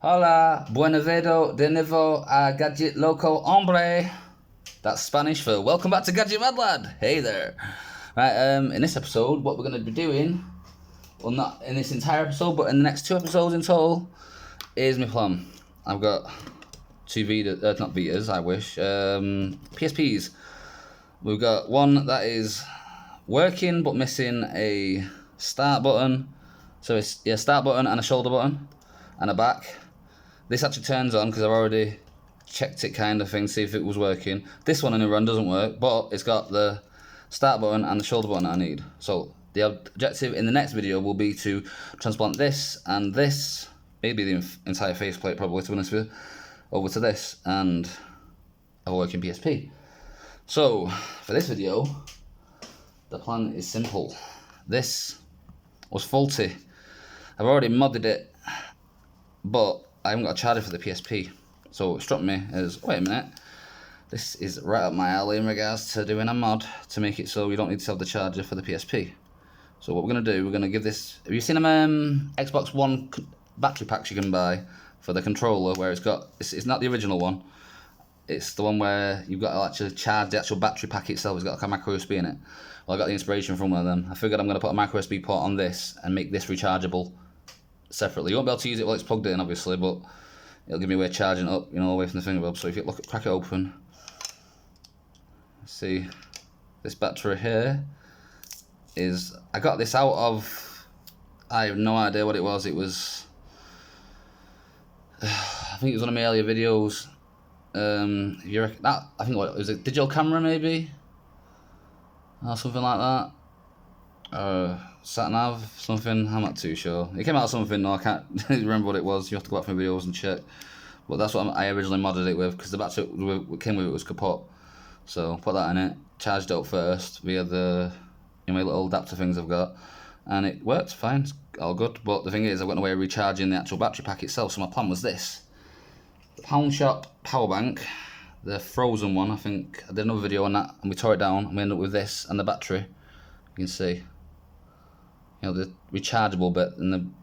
Hola, buenavedo de nuevo a Gadget Loco Hombre. That's Spanish for welcome back to Gadget Mad Lad. Hey there. Right, in this episode, what we're going to be doing, well, not in this entire episode, but in the next 2 episodes in total, is my plan. I've got 2 Vitas, not Vitas, I wish, PSPs. We've got one that is working but missing a start button. So it's a start button and a shoulder button and a back. This actually turns on because I've already checked it kind of thing, see if it was working. This one in the run doesn't work, but it's got the start button and the shoulder button that I need. So the objective in the next video will be to transplant this and this, maybe the entire faceplate probably, to be honest with you, over to this and have a working PSP. So for this video, the plan is simple. This was faulty. I've already modded it, but I haven't got a charger for the PSP. So it struck me as, wait a minute, this is right up my alley in regards to doing a mod to make it so we don't need to have the charger for the PSP. So what we're going to do, we're going to give this, have you seen them Xbox One battery packs you can buy for the controller where it's not the original one, it's the one where you've got to actually charge the actual battery pack itself. It's got like a micro USB in it. Well, I got the inspiration from one of them. I figured I'm going to put a micro USB port on this and make this rechargeable separately. You won't be able to use it while it's plugged in, obviously, but it'll give me a way of charging it up, away from the finger bulb. So if you crack it open, see this battery here is, I got this out of, I have no idea what it was. It was, I think it was one of my earlier videos. You reckon that? I think what it was, a digital camera maybe, or something like that. Sat nav, something, I'm not too sure. It came out of something, no, I can't remember what it was. You have to go back from videos and check. But that's what I originally modded it with, because the battery that came with it was kaput. So put that in it, charged it up first via the my little adapter things I've got, and it worked fine, it's all good. But the thing is, I've got no way of recharging the actual battery pack itself, so my plan was this. The Pound Shop power bank, the frozen one, I think I did another video on that, and we tore it down, and we ended up with this and the battery. You can see, the rechargeable bit, and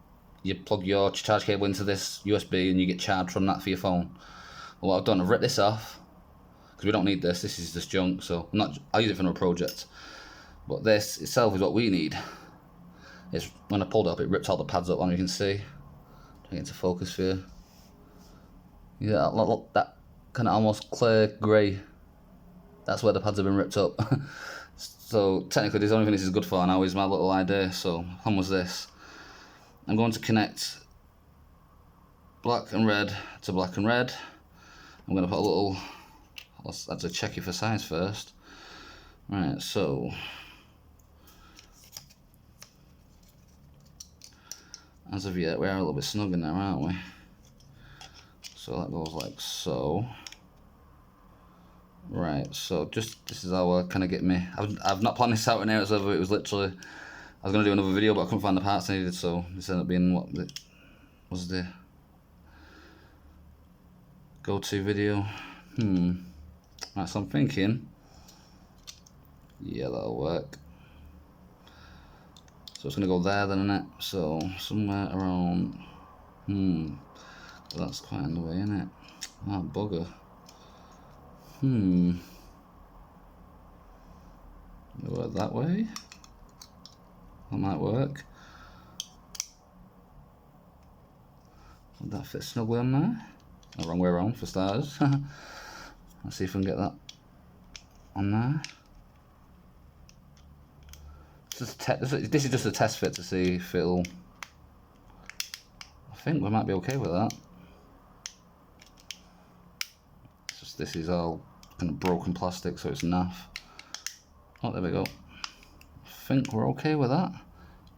you plug your charge cable into this USB and you get charged from that for your phone. Well, what I've done, I've ripped this off because we don't need this. This is just junk, so I'll use it for another project. But this itself is what we need. It's, when I pulled it up, it ripped all the pads up, and you can see. Trying to get into focus for you. Yeah, look, that kind of almost clear grey. That's where the pads have been ripped up. So technically, the only thing this is good for now is my little idea. So the plan was this. I'm going to connect black and red to black and red. I'm going to put a little, let's actually check it for size first. Right, so as of yet, we are a little bit snug in there, aren't we? So that goes like so. Right, so this is how I kind of get me. I've not planned this out in here, so it was literally, I was going to do another video, but I couldn't find the parts I needed, so this ended up being what was the go-to video. Right, so I'm thinking, yeah, that'll work. So it's going to go there then, innit? So somewhere around, that's quite in the way, innit? Oh, bugger. Go that way. That might work. Would that fit snugly on there? The wrong way around for starters. Let's see if we can get that on there. This is just a test fit to see if it'll. I think we might be okay with that. It's just this is all kind of broken plastic, so it's naff. Oh, there we go. I think we're okay with that.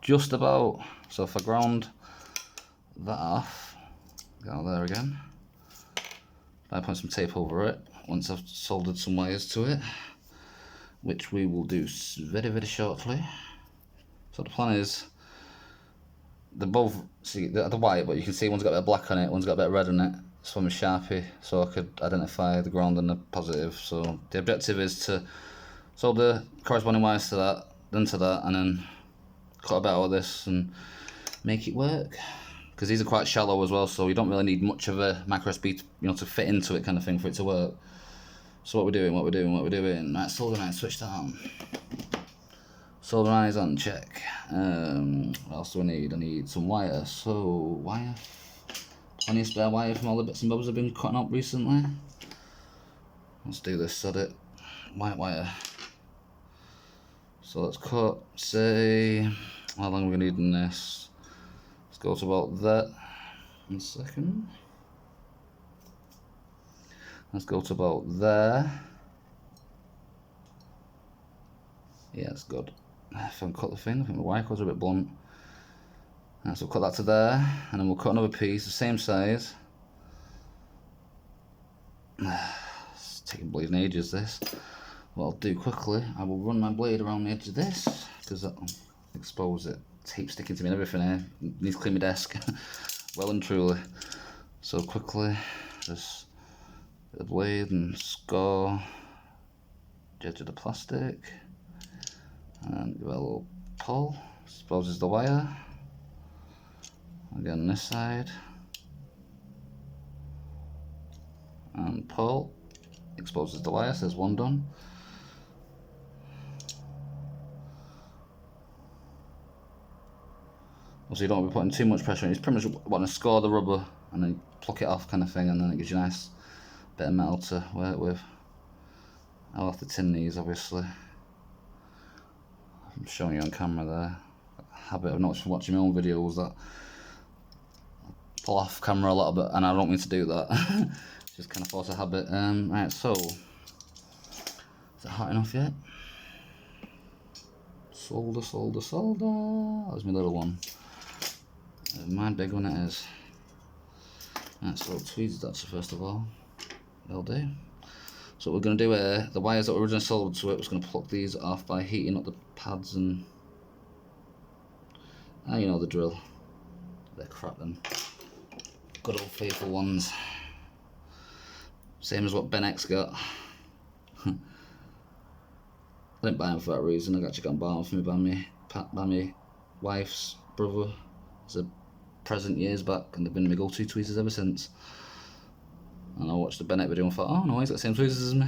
Just about. So if I ground that off, go there again. I put some tape over it once I've soldered some wires to it, which we will do very, very shortly. So the plan is, they're both, see, they're white, but you can see one's got a bit of black on it, one's got a bit of red on it. It's from a Sharpie, so I could identify the ground and the positive. So the objective is to solder corresponding wires to that, then to that, and then cut a bit out of this and make it work. because these are quite shallow as well, so you don't really need much of a micro USB, to fit into it kind of thing for it to work. So what we're doing, right, solderize, switch that on. Solderize on, check. What else do I need? I need some wire. So, wire. Plenty of spare wire from all the bits and bobs I've been cutting up recently. Let's do this, sod it. White wire. So let's cut, say, how long are we needing this? Let's go to about that. 1 second. Let's go to about there. Yeah, that's good. If I can cut the thing, I think my wire cuts are a bit blunt. Right, so we'll cut that to there, and then we'll cut another piece, the same size. It's taking bleeding ages, this. What I'll do quickly, I will run my blade around the edge of this, because that'll expose it. Tape sticking to me and everything here. Needs to clean my desk. Well and truly. So quickly, just the blade and score the edge of the plastic. And give it a little pull. Exposes the wire. Again, this side. And pull. Exposes the wire, says one done. So you don't want to be putting too much pressure on it. It's pretty much want to score the rubber and then pluck it off kind of thing, and then it gives you a nice bit of metal to work with. I'll have to tin these obviously. I'm showing you on camera there. Habit of not watching my own videos that I pull off camera a lot bit, and I don't mean to do that. Just kind of force a habit. Right, so is it hot enough yet? Solder. That was my little one. My big one it is. Right, so tweezers that first of all. They'll do. So what we're going to do here, the wires that were originally soldered to it, we're just going to pluck these off by heating up the pads and... you know the drill. They're crap then. Good old faithful ones. Same as what Ben X got. I didn't buy them for that reason. I actually got them for me by my wife's brother. It's a present years back, and they've been my go-to tweezers ever since. And I watched the Bennett video and thought, oh no, he's got the same tweezers as me.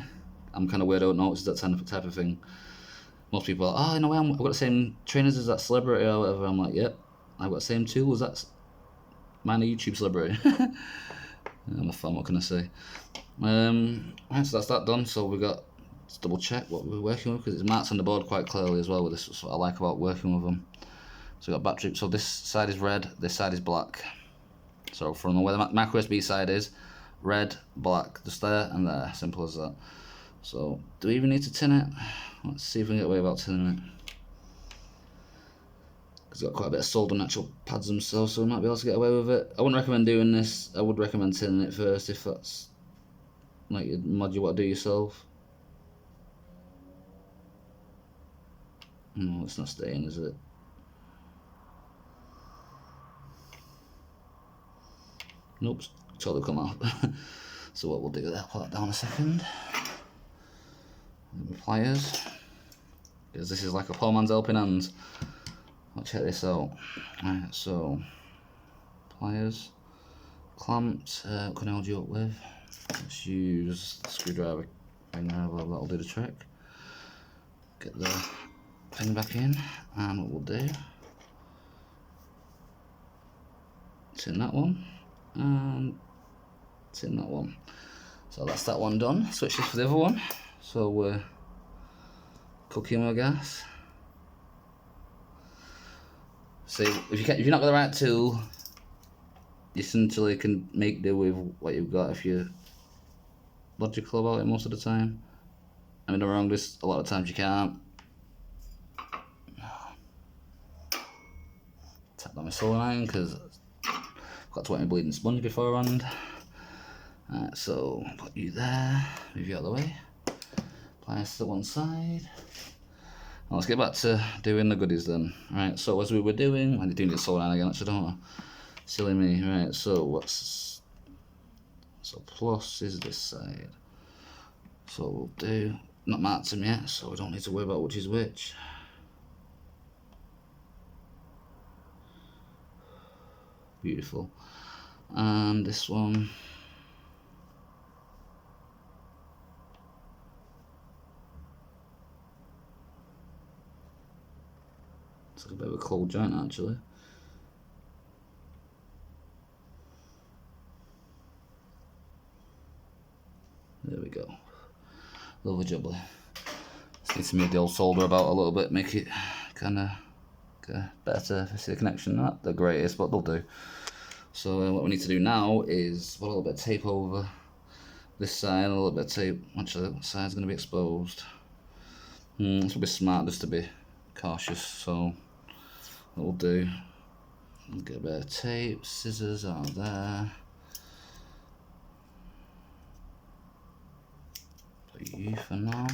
I'm kind of weird, I don't notice that type of thing. Most people are, oh, in a way, I've got the same trainers as that celebrity or whatever. I'm like, yep, I've got the same tools. That's mine, a YouTube celebrity. I'm a fan, what can I say? Right, so that's that done. So we got, let's double check what we're working with, because it's marked on the board quite clearly as well with this. That's what I like about working with them. So we got battery, so this side is red, this side is black. So from where the micro USB side is, red, black, just there and there, simple as that. So do we even need to tin it? Let's see if we can get away without tinning it. It's got quite a bit of solder on actual pads themselves, so we might be able to get away with it. I wouldn't recommend doing this. I would recommend tinning it first if that's like a mod you want to do yourself. No, it's not staying, is it? Nope, totally come out. So what we'll do is I'll put that down a second. The pliers, because this is like a poor man's helping hand. I'll check this out. Right, so pliers, clamps. What can I hold you up with? Let's use the screwdriver thing there. That'll do the trick. Get the thing back in, and what we'll do, tin that one. And tin that one. So that's that one done. Switch this for the other one. So we're cooking with gas. See, if you're not got the right tool, you essentially can make do with what you've got if you're logical about it most of the time. I mean, don't get me wrong, this a lot of times you can't. Tap on my soldering iron because got to wet my bleeding sponge beforehand. Alright, so put you there, move you out of the way. Pliers to one side. Now let's get back to doing the goodies then. Right, so as we were doing, I'm doing the soldering iron again actually, don't I? Silly me. Right, so what's, so plus is this side. So we'll do, not marked them yet, so we don't need to worry about which is which. Beautiful. And this one, it's like a bit of a cold joint actually. There we go. Lovely jubbly. Just need to move the old solder about a little bit, make it kind of better. See the connection? Not the greatest, but they'll do. So what we need to do now is put a little bit of tape over this side, a little bit of tape. Actually, that side's going to be exposed. This will be smart just to be cautious. So what we'll do, we'll get a bit of tape, scissors out there. Put you for now.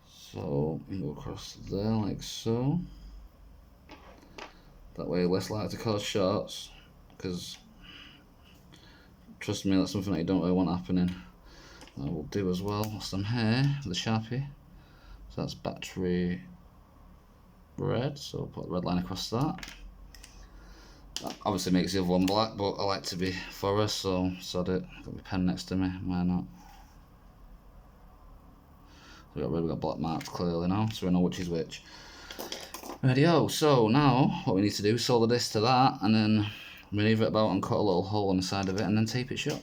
So we go across there like so. That way less likely to cause shorts, because trust me, that's something that you don't really want happening. I will do as well some hair with a Sharpie. So that's battery red, so put a red line across that. That obviously makes the other one black, but I like to be thorough, so sod it. Got my pen next to me, why not? We got black marks clearly now, so we know which is which. Rightio, so now what we need to do is solder this to that, and then maneuver it about and cut a little hole on the side of it, and then tape it shut.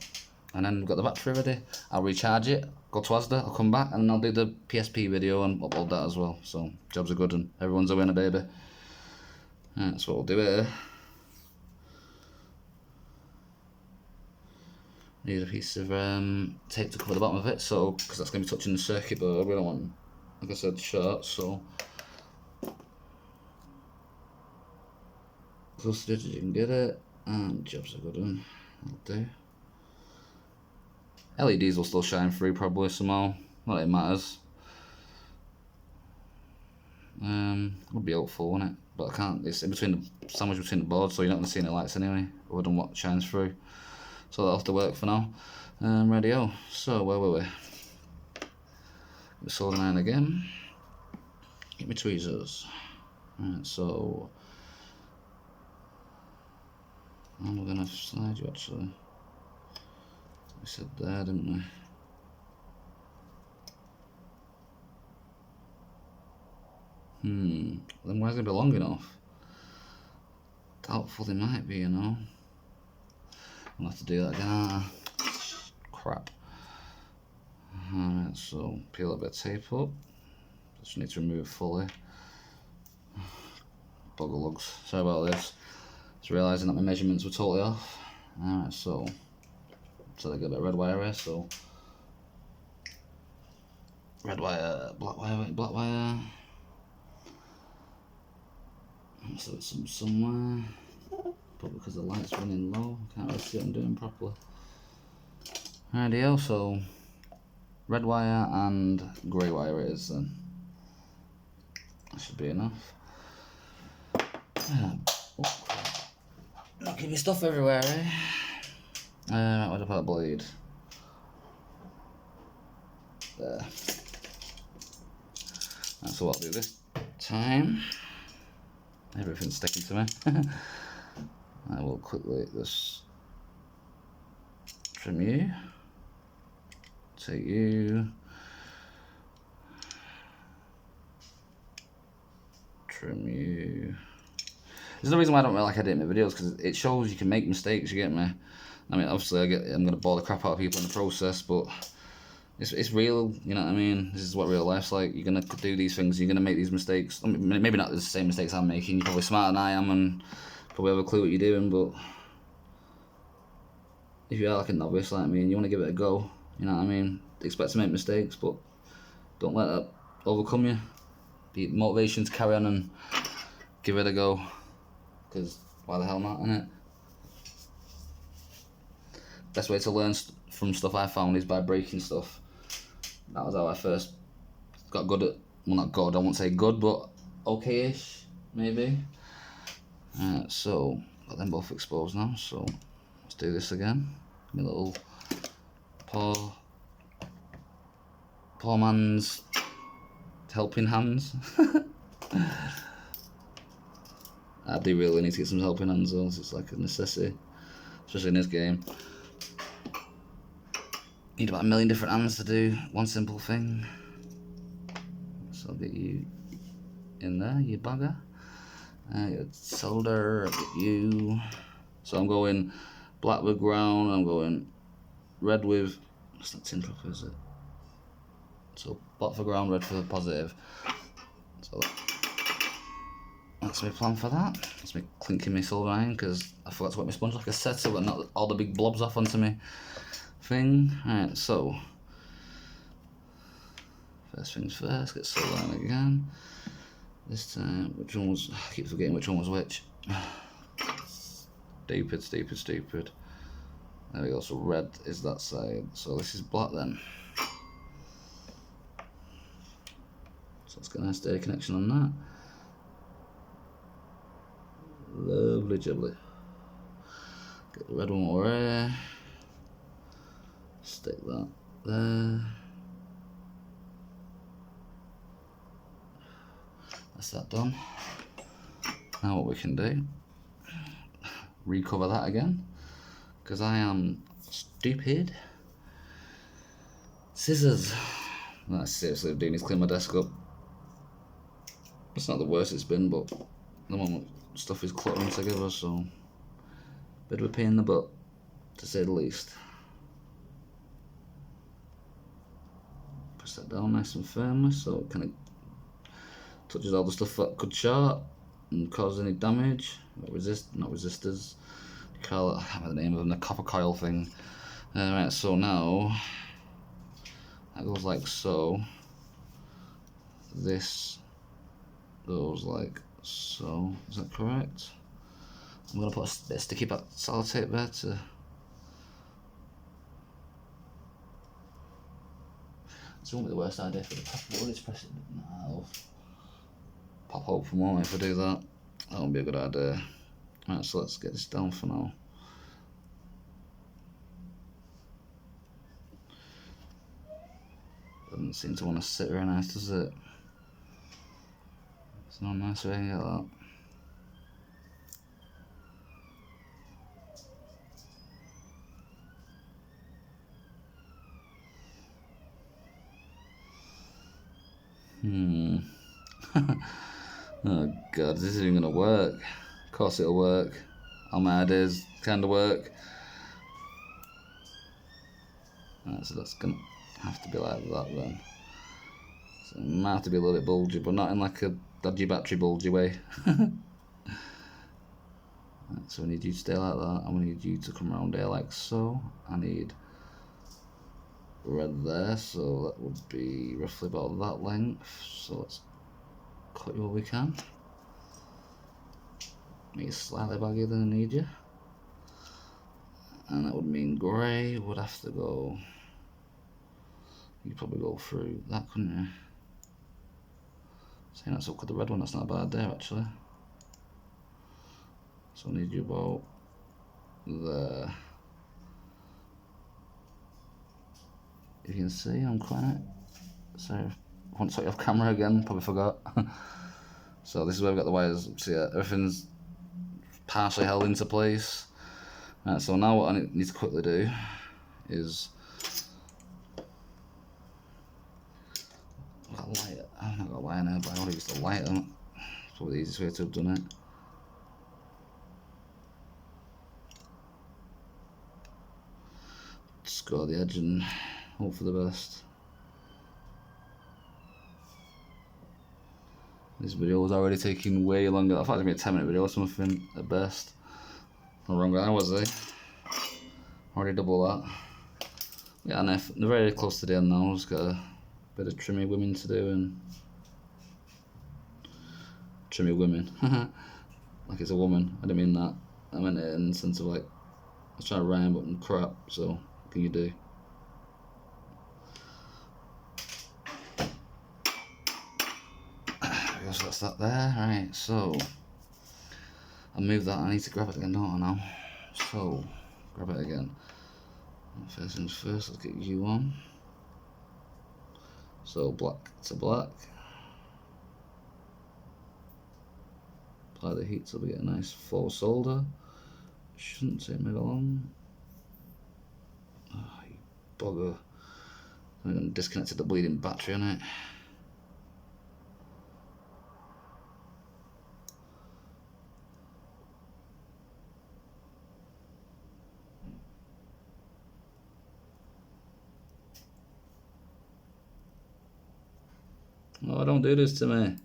And then we've got the battery ready. I'll recharge it, go to Asda, I'll come back, and then I'll do the PSP video and upload that as well. So jobs are good and everyone's a winner, baby. Right, that's what we'll do here. Need a piece of tape to cover the bottom of it, so because that's going to be touching the circuit board. We don't want, like I said, short, so close to it as you can get it, and jobs are good and that'll do. LEDs will still shine through probably somehow, not that it matters. Would be helpful, wouldn't it? But I can't, it's in between the sandwich between the boards, so you're not going to see any lights anyway, other than what shines through. So that'll have to work for now. Radio. So where were we? The solder line again. Get me tweezers. Right, so we're gonna slide you actually. We said there, didn't we? Then why is it be long enough? Doubtful they might be, you know. I'll have to do that again. Crap. Alright, so peel a bit of tape up. Just need to remove it fully. Bugger lugs. Sorry about this. Just realising that my measurements were totally off. Alright, so I got a bit of red wire here, so red wire, black wire, black wire. So it's somewhere. But because the light's running low, I can't really see what I'm doing properly. Rightio, so red wire and grey wire it is then. That should be enough. Knocking my stuff everywhere, eh? Right, where'd I put a blade? There. That's what I'll do this time. Everything's sticking to me. I will quickly just trim you, take you, trim you. This is the reason why I don't really like editing my videos, because it shows you can make mistakes, you get me? I mean, obviously I'm going to bore the crap out of people in the process, but it's real, you know what I mean? This is what real life's like. You're going to do these things, you're going to make these mistakes. I mean, maybe not the same mistakes I'm making, you're probably smarter than I am and probably have a clue what you're doing, but if you are like a novice like me and you want to give it a go, you know what I mean? Expect to make mistakes, but don't let that overcome you. Be motivation to carry on and give it a go, because why the hell not, innit? Best way to learn from stuff I found is by breaking stuff. That was how I first got good at, well, not good, I won't say good, but okay-ish, maybe. So, got them both exposed now, so let's do this again. My little poor man's helping hands. I do really need to get some helping hands though, it's like a necessity, especially in this game. Need about 1 million different hands to do one simple thing. So I'll get you in there, you bugger. Get solder, I'll get you. So I'm going black with ground, I'm going red with, that's not tin proper, is it? So black for ground, red for the positive. So that's my plan for that. That's me clinking my silver iron because I forgot to wet my sponge like I said, so I've got knocked all the big blobs off onto me thing. Alright, so first things first, get silver iron again. This time, which one was, I keep forgetting which one was which. Stupid. There we go, so red is that side. So this is black then. So let's get a nice steady connection on that. Lovely jubbly. Get the red one over there. Stick that there. That's that done. Now what we can do, recover that again, because I am stupid. Scissors. That seriously do need to clean my desk up. It's not the worst it's been, but the moment stuff is cluttering together, so bit of a pain in the butt, to say the least. Press that down nice and firmly so it kind of touches all the stuff that could short and cause any damage. Not resistors. Call it, I can't remember the name of them, the copper coil thing. Right, so now that goes like so. This goes like so. Is that correct? I'm gonna put a bit of sticky back sellotape there to. This won't be the worst idea for the pop. What is press it? No. Pop open more if I do that. That won't be a good idea. Right, so let's get this down for now. Doesn't seem to want to sit very nice, does it? It's not a nice way to get that. Oh god, this isn't gonna work. Of course it'll work. All my ideas kinda work. Right, so that's gonna have to be like that then. So it might have to be a little bit bulgy, but not in like a dodgy battery bulgy way. Right, so we need you to stay like that, and we need you to come around here like so. I need red there, so that would be roughly about that length. So let's cut you what we can. Make it slightly baggier than I need you. And that would mean grey would have to go. You'd probably go through that, couldn't you? Saying that's up with the red one, that's not a bad idea actually. So I need you about there. You can see I'm cutting it. So I want to take you off camera again, probably forgot. So this is where we've got the wires. So yeah, everything's partially held into place. Right, so now what I need to quickly do is I've got a lighter. I've not got a lighter now, but I already used a lighter. It's probably the easiest way to have done it. Score the edge and hope for the best. This video was already taking way longer. I thought it was going to be a 10-minute video or something at best. Not wrong with that, was I? Already double that. Yeah, and they're very close to the end now. Just got a bit of trimmy women to do and trimmy women. Like it's a woman. I didn't mean that. I meant it in the sense of like I was trying to rhyme but I'm crap. So what can you do? I guess that's that there. Right. So I'll move that. I need to grab it again, don't I now? So grab it again. First things first, let's get you on. So black to black. apply the heat till we get a nice full solder. Shouldn't take me long. Oh, you bugger. I'm disconnected the bleeding battery on it. Oh, don't do this to me.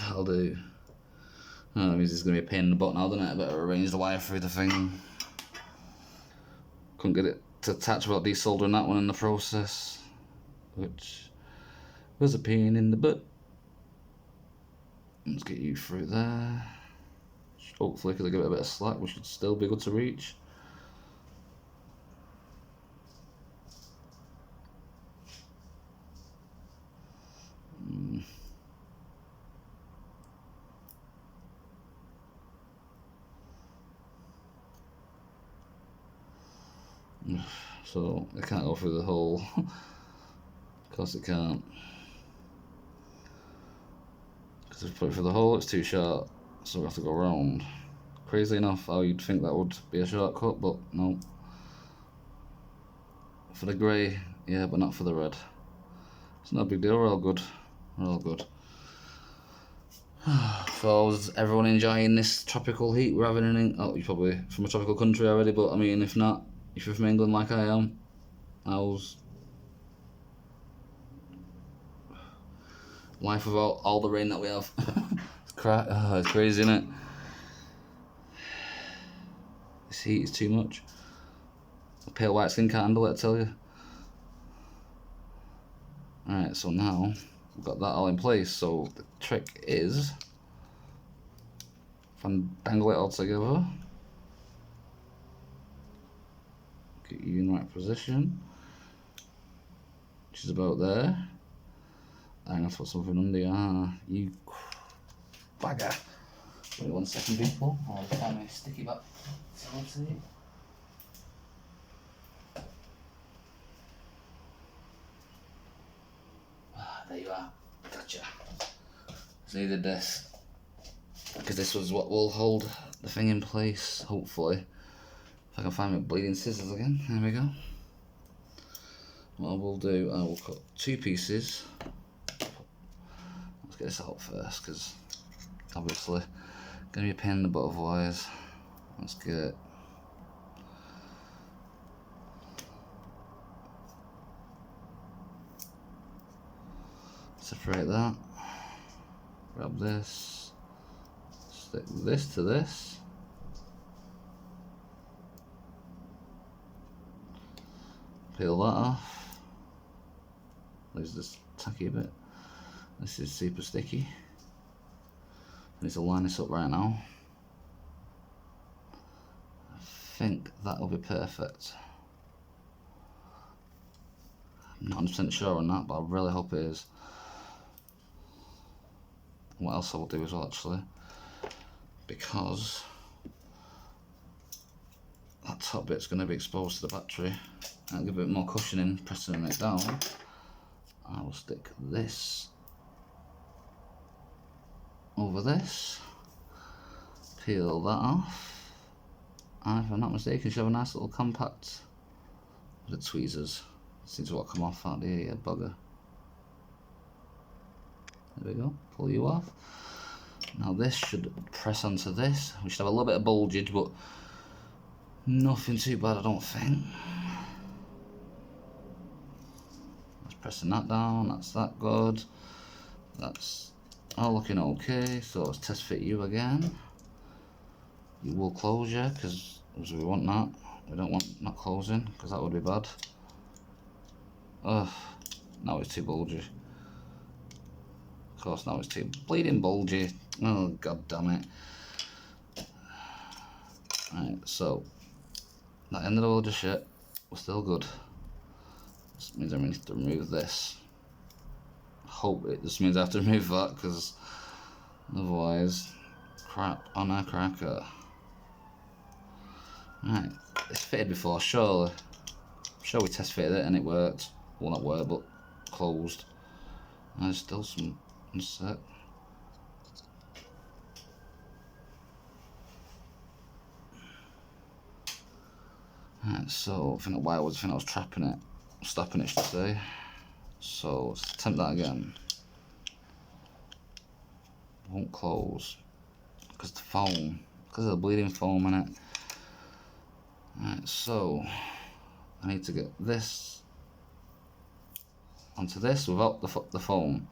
That'll do. Oh, that means it's going to be a pain in the butt now, doesn't it? I better arrange the wire through the thing. Couldn't get it to attach without desoldering that one in the process, which was a pain in the butt. Let's get you through there. Hopefully, because I give it a bit of slack, we should still be good to reach. So I can't go through the hole. Of course it can't. Because if I put it through the hole, it's too sharp, so we have to go around. Crazy enough, how you'd think that would be a shortcut, but no. For the grey, yeah, but not for the red. It's not a big deal, we're all good. We're all good. So is everyone enjoying this tropical heat we're having in? Oh, you're probably from a tropical country already, but I mean, if not, if you're from England like I am, how's life without all the rain that we have? It's crazy, isn't it? This heat is too much. The pale white skin can't handle it, I tell you. Alright, so now we've got that all in place, so the trick is if I dangle it all together, get you in the right position, which is about there. I'm gonna put something under you. You bagger. Wait 1 second, people. I'll find my sticky back. So let's see. There you are. Gotcha. So needed this because this was what will hold the thing in place. Hopefully, if I can find my bleeding scissors again. There we go. What I will do, I will cut 2 pieces. Let's get this out first because obviously gonna be a pain in the butt otherwise. Let's get it. Separate that. Grab this. Stick this to this. Peel that off. Lose this tacky bit. This is super sticky. I need to line this up right now. I think that'll be perfect. I'm not 100% sure on that, but I really hope it is. What else I will do as well, actually, because that top bit's going to be exposed to the battery, and I'll give it a bit more cushioning, pressing it down. I will stick this over this, peel that off, and if I'm not mistaken, should have a nice little compact with the tweezers. Seems to want to come off out there, yeah, bugger. There we go, pull you off. Now this should press onto this. We should have a little bit of bulgage, but nothing too bad, I don't think. Just pressing that down, that's that good. That's all looking okay, so let's test fit you again. You will close, yeah, because we want that. We don't want not closing, because that would be bad. Ugh, now it's too bulgy. Of course, now it's too bleeding bulgy. Oh, god damn it. Right, so that ended all the shit. We're still good. This means I need to remove this. Hope it just means I have to remove that, because otherwise, crap on a cracker. Right, it's fitted before, surely. I'm sure we test fitted it and it worked. Well, not worked, but closed. And there's still some. One sec. Right, so I think why I was trapping it, stopping it, should I say. So let's attempt that again. Won't close because the foam, because of the bleeding foam in it. Right, so I need to get this onto this without the foam.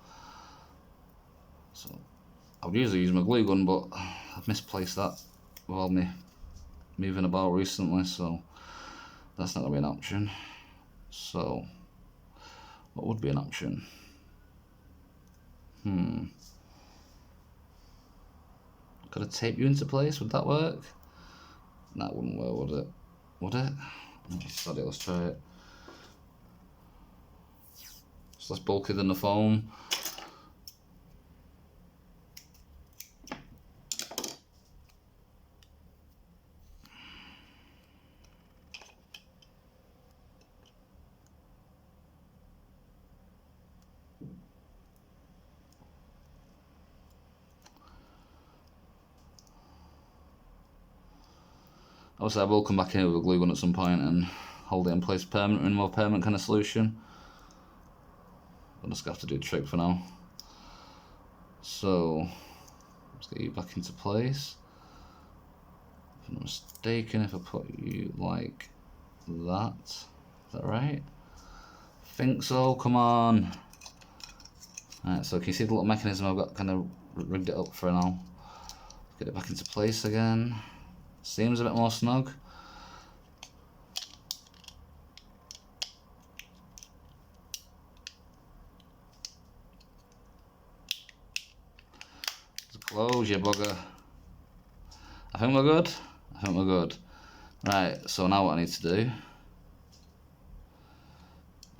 So I would usually use my glue gun, but I've misplaced that with all me moving about recently, so that's not gonna be an option. So what would be an option? Could I tape you into place? Would that work? That wouldn't work, would it? Would it? Sorry, let's try it. It's less bulky than the foam. Obviously I will come back in with a glue gun at some point and hold it in place permanently, in a more permanent kind of solution. I'm just going to have to do the trick for now. So, let's get you back into place. If I'm not mistaken, if I put you like that, is that right? I think so, come on. Alright, so can you see the little mechanism I've got kind of rigged it up for now? Get it back into place again. Seems a bit more snug. Close, you bugger. I think we're good. I think we're good. Right, so now what I need to do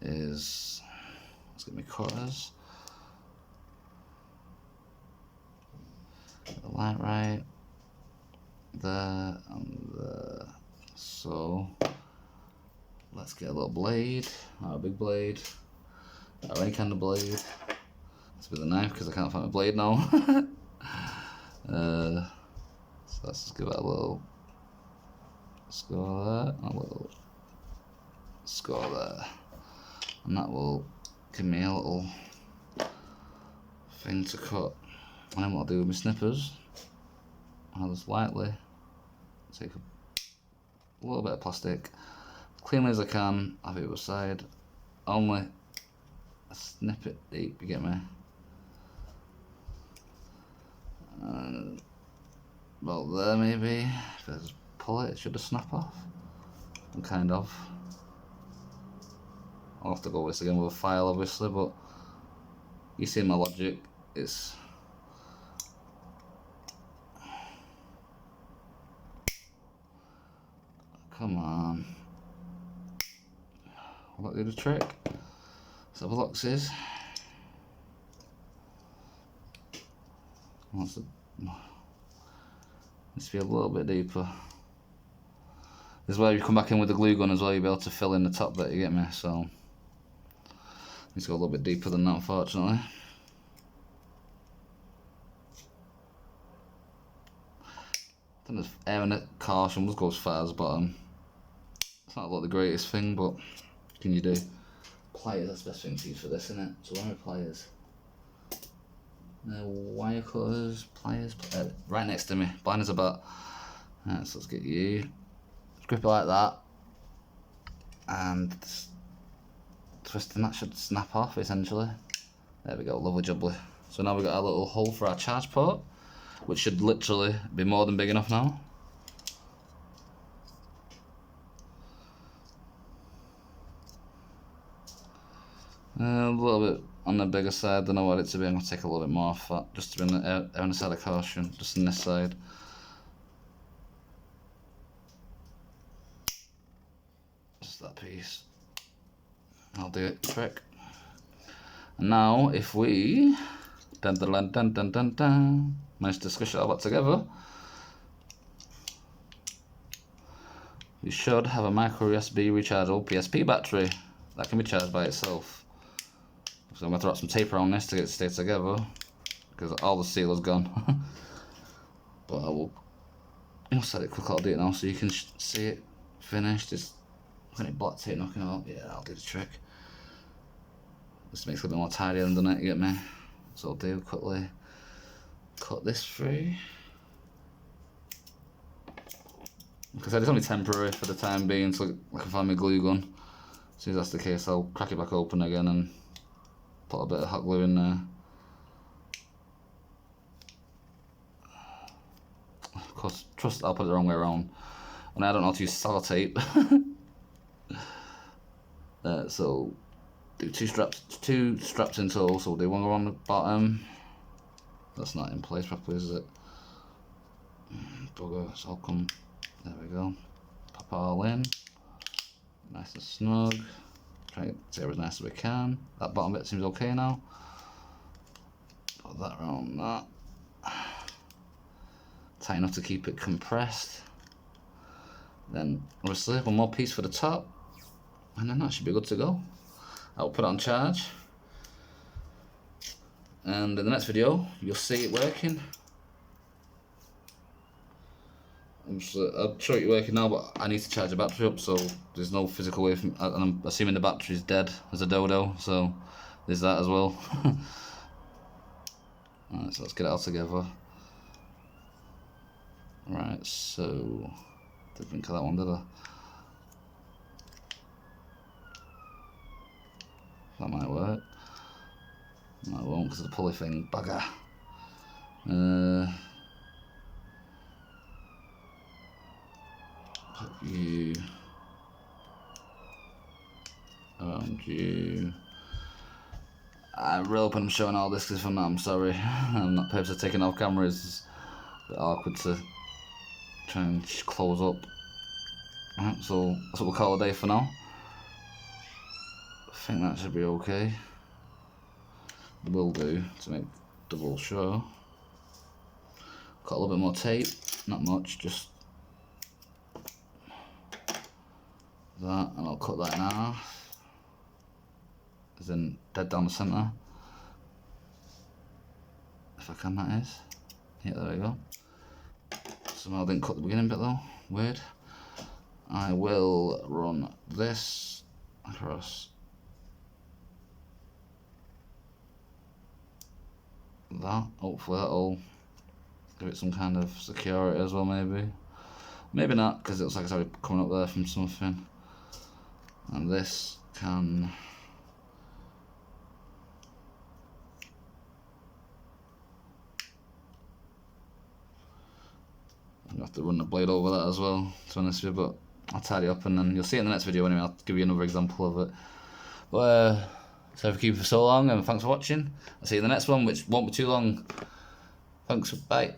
is, let's get my cutters. Get the light right. There and there. So let's get a little blade, not a big blade, or any kind of blade. Let's be the knife because I can't find a blade now. So let's just give it a little score there, and a little score there, and that will give me a little thing to cut. And then what I'll do with my snippers, I'll just lightly take a little bit of plastic, cleanly as I can, have it aside, only a snippet deep, you get me? And about there maybe, if I just pull it should have snap off, and kind of. I'll have to go with this again with a file obviously, but you see my logic, it's come on. Will that do the trick? Let's have a look, sis. Needs to be a little bit deeper. This is where you come back in with the glue gun as well, you'll be able to fill in the top bit, you get me? So, needs to go a little bit deeper than that, unfortunately. I think there's air in it, caution, we'll just go as far as the bottom. It's not like the greatest thing, but what can you do? Pliers, that's the best thing to use for this, isn't it? So where are pliers? Wire cutters, pliers, right next to me, blind as a bat. Right, so let's get you. Grip it like that. And twisting that should snap off essentially. There we go, lovely jubbly. So now we've got our little hole for our charge port, which should literally be more than big enough now. A little bit on the bigger side than I want it to be. I'm going to take a little bit more off that, just to be on the side of caution, just on this side. Just that piece. I'll do it, trick. And now, if we manage to squish it all back together, we should have a micro USB rechargeable PSP battery that can be charged by itself. So I'm going to throw some tape around this to get it to stay together, because all the seal is gone. But I will set it quick, I'll do it now so you can see it finished. Just any black tape knocking out, yeah, that'll do the trick. Just makes it a bit more tidy, doesn't it, you get me? So I'll do quickly cut this through. Like I said, it's only temporary for the time being until I can find my glue gun. As soon as that's the case, I'll crack it back open again and put a bit of hot glue in there. Of course, trust I'll put it the wrong way around. And I don't know how to use sellotape. So do two straps in total, so we'll do one around the bottom. That's not in place properly, is it? Bugger, so I'll come, there we go. Pop it all in, nice and snug. Try to get it as nice as we can. That bottom bit seems okay now. Put that around that. Tight enough to keep it compressed. Then obviously one more piece for the top, and then that should be good to go. I'll put it on charge, and in the next video you'll see it working. I'll show it working now, but I need to charge the battery up, so there's no physical way from, and I'm assuming the battery's dead as a dodo, so there's that as well. Alright, so let's get it all together. Right, so didn't think of that one, did I? That might work. No, it won't because of the pulley thing. Bugger. Put you around you. I really hope I'm showing all this, because if I'm not, I'm sorry. I'm not purposely taking off camera. It's a bit awkward to try and close up. Right, so that's what we'll call a day for now. I think that should be okay. Will do to make double sure. Got a little bit more tape, not much, just that, and I'll cut that in half, as in dead down the centre, if I can, that is. Yeah, there we go. Somehow I didn't cut the beginning bit though, weird. I will run this across that, hopefully that'll give it some kind of security as well, maybe not, because it looks like it's already coming up there from something. And this can I'm gonna have to run the blade over that as well, to be honest with you, but I'll tidy up and then you'll see it in the next video anyway. I'll give you another example of it. But sorry for keeping for so long, and thanks for watching. I'll see you in the next one, which won't be too long. Thanks, bye.